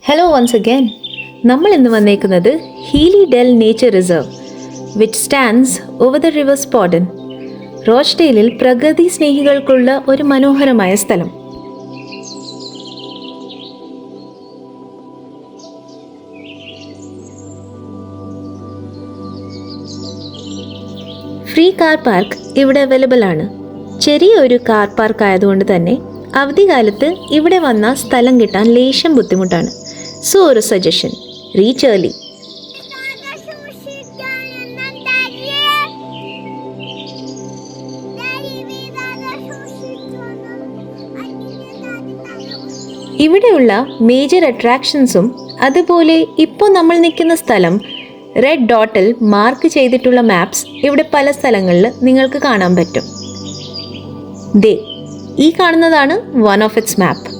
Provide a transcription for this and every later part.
Hello once again. നമ്മൾ ഇന്ന് വന്നേക്കുന്നത് Healey Dell nature reserve which stands over the river Spodden. റോച്ച്ഡെയിലിൽ പ്രകൃതി സ്നേഹികൾക്കുള്ള ഒരു മനോഹരമായ സ്ഥലം. ഫ്രീ കാർ പാർക്ക് ഇവിടെ അവൈലബിൾ ആണ്. ചെറിയൊരു കാർ പാർക്ക് ആയതുകൊണ്ട് തന്നെ അവധിക്കാലത്ത് ഇവിടെ വന്ന സ്ഥലം കിട്ടാൻ ലേശം ബുദ്ധിമുട്ടാണ്. സോ ഒരു സജഷൻ, റീച്ച് ഏർലി. ഇവിടെയുള്ള മേജർ അട്രാക്ഷൻസും അതുപോലെ ഇപ്പോൾ നമ്മൾ നിൽക്കുന്ന സ്ഥലം റെഡ് ഡോട്ടിൽ മാർക്ക് ചെയ്തിട്ടുള്ള മാപ്സ് ഇവിടെ പല സ്ഥലങ്ങളിൽ നിങ്ങൾക്ക് കാണാൻ പറ്റും. ദേ ഈ കാണുന്നതാണ് one of its map.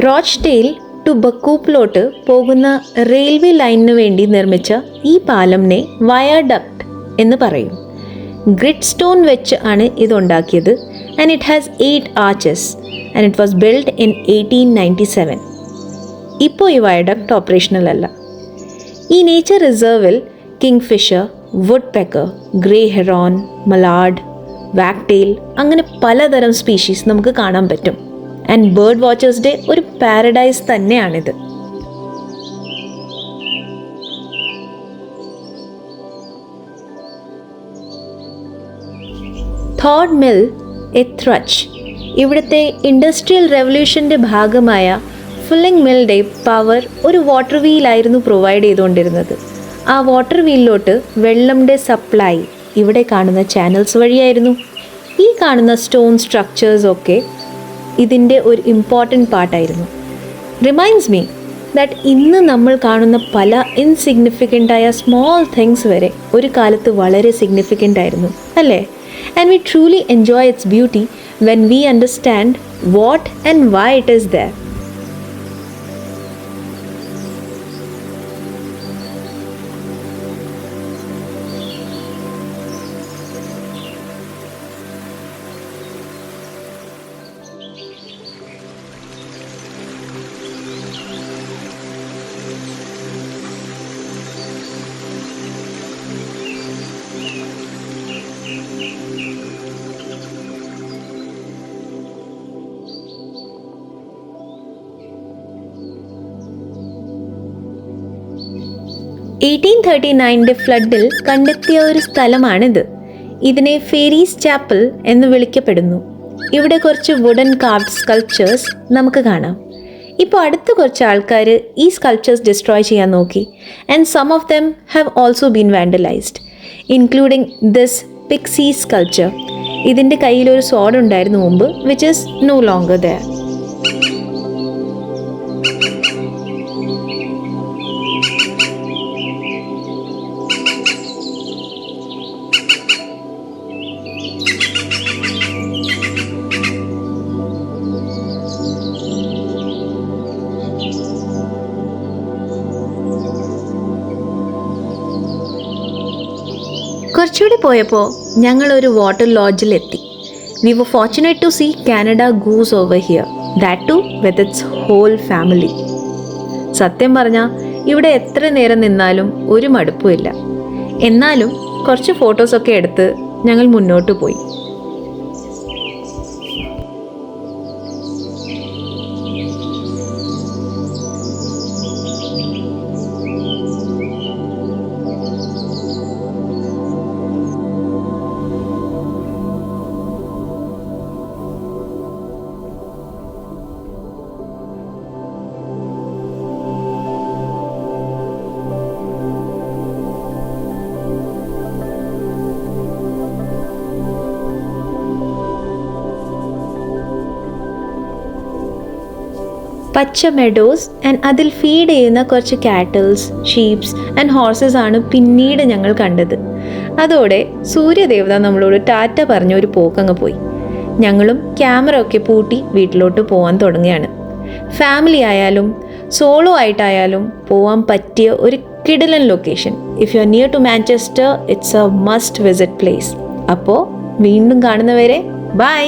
Rochdale to ബക്കൂപ്പിലോട്ട് പോകുന്ന റെയിൽവേ ലൈനിന് വേണ്ടി നിർമ്മിച്ച ഈ പാലംനെ വയാഡക്ട് എന്ന് പറയും. ഗ്രിഡ് സ്റ്റോൺ വെച്ച് ആണ് ഇതുണ്ടാക്കിയത്. And it has 8 arches and it was build in 1897. ഇപ്പോൾ ഈ വയഡക്ട് ഓപ്പറേഷണൽ അല്ല. ഈ നേച്ചർ റിസർവിൽ kingfisher, woodpecker, grey heron, mallard, wagtail അങ്ങനെ പലതരം സ്പീഷീസ് നമുക്ക് കാണാൻ പറ്റും. ആൻഡ് ബേർഡ് വാച്ചേഴ്സിൻ്റെ ഒരു പാരഡൈസ് തന്നെയാണിത്. തോഡ് മിൽ എത്രച്ച് ഇവിടുത്തെ ഇൻഡസ്ട്രിയൽ റെവല്യൂഷൻ്റെ ഭാഗമായ ഫുള്ളിംഗ് മില്ലിൻ്റെ പവർ ഒരു വാട്ടർ വീലായിരുന്നു പ്രൊവൈഡ് ചെയ്തുകൊണ്ടിരുന്നത്. ആ വാട്ടർ വീലിലോട്ട് വെള്ളത്തിൻ്റെ സപ്ലൈ ഇവിടെ കാണുന്ന ചാനൽസ് വഴിയായിരുന്നു. ഈ കാണുന്ന സ്റ്റോൺ സ്ട്രക്ചേഴ്സൊക്കെ ഇതിൻ്റെ ഒരു ഇമ്പോർട്ടൻറ്റ് പാർട്ടായിരുന്നു. റിമൈൻഡ്സ് മീ ദാറ്റ് ഇന്ന് നമ്മൾ കാണുന്ന പല ഇൻസിഗ്നിഫിക്കൻ്റായ സ്മോൾ തിങ്സ് വരെ ഒരു കാലത്ത് വളരെ സിഗ്നിഫിക്കൻ്റ് ആയിരുന്നു, അല്ലേ? And we truly enjoy its beauty when we understand what and why it is there. ഫ്ലഡിൽ കണ്ടെത്തിയ ഒരു സ്ഥലമാണിത്. ഇതിനെ ഫേരീസ് ചാപ്പൽ എന്ന് വിളിക്കപ്പെടുന്നു. ഇവിടെ കുറച്ച് വുഡൻ കാർവ്ഡ് സ്കൾപ്ചേഴ്സ് നമുക്ക് കാണാം. ഇപ്പോൾ അടുത്ത് കുറച്ച് ആൾക്കാർ ഈ സ്കൾപ്ചേഴ്സ് ഡിസ്ട്രോയ് ചെയ്യാൻ നോക്കി. And some of them have also been vandalised, including this pixie sculpture. ഇതിൻ്റെ കയ്യിലൊരു സോഡ് ഉണ്ടായിരുന്നു മുമ്പ്, which is no longer there. കുറച്ചുകൂടി പോയപ്പോൾ ഞങ്ങളൊരു വാട്ടർ ലോഡ്ജിലെത്തി. We were fortunate to see Canada goose over here, that too with its whole family. സത്യം പറഞ്ഞാൽ ഇവിടെ എത്ര നേരം നിന്നാലും ഒരു മടുപ്പുമില്ല. എന്നാലും കുറച്ച് ഫോട്ടോസൊക്കെ എടുത്ത് ഞങ്ങൾ മുന്നോട്ട് പോയി. പച്ച മെഡോസ് ആൻഡ് അതിൽ ഫീഡ് ചെയ്യുന്ന കുറച്ച് കാറ്റിൽസ്, ഷീപ്സ് ആൻഡ് ഹോഴ്സസ് ആണ് പിന്നീട് ഞങ്ങൾ കണ്ടത്. അതോടെ സൂര്യദേവത നമ്മളോട് ടാറ്റ പറഞ്ഞ ഒരു പോക്കങ്ങ് പോയി. ഞങ്ങളും ക്യാമറ ഒക്കെ പൂട്ടി വീട്ടിലോട്ട് പോകാൻ തുടങ്ങുകയാണ്. ഫാമിലി ആയാലും സോളോ ആയിട്ടായാലും പോകാൻ പറ്റിയ ഒരു കിടിലൻ location. If you are near to Manchester, it's a must visit place. അപ്പോൾ വീണ്ടും കാണുന്നവരെ ബൈ.